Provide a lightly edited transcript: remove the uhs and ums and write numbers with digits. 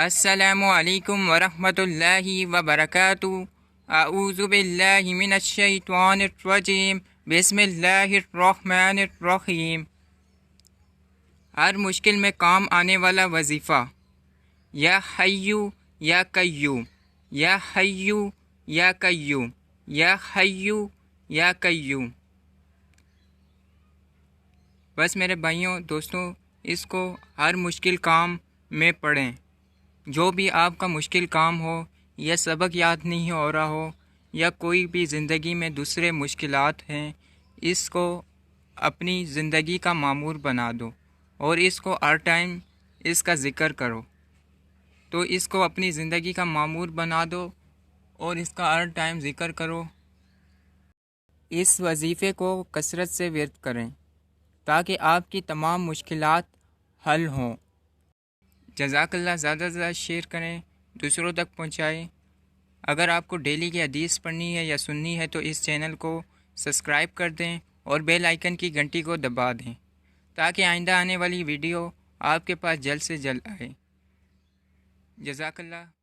السلام علیکم ورحمۃ اللہ وبرکاتہ۔ اعوذ باللہ من الشیطان الرجیم، بسم اللہ الرحمن الرحیم۔ ہر مشکل میں کام آنے والا وظیفہ، یا حیو یا قیوم، یا حیو یا قیوم، یا حیو یا قیوم۔ بس میرے بھائیوں دوستوں، اس کو ہر مشکل کام میں پڑھیں۔ جو بھی آپ کا مشکل کام ہو، یا سبق یاد نہیں ہو رہا ہو، یا کوئی بھی زندگی میں دوسرے مشکلات ہیں، اس کو اپنی زندگی کا معمور بنا دو اور اس کو ہر ٹائم اس کا ذکر کرو۔ تو اس کو اپنی زندگی کا معمور بنا دو اور اس کا ہر ٹائم ذکر کرو۔ اس وظیفے کو کثرت سے ورد کریں تاکہ آپ کی تمام مشکلات حل ہوں۔ جزاک اللہ۔ زیادہ سے زیادہ شیئر کریں، دوسروں تک پہنچائیں۔ اگر آپ کو ڈیلی کی حدیث پڑھنی ہے یا سننی ہے تو اس چینل کو سبسکرائب کر دیں اور بیل آئیکن کی گھنٹی کو دبا دیں تاکہ آئندہ آنے والی ویڈیو آپ کے پاس جلد سے جلد آئے۔ جزاک اللہ۔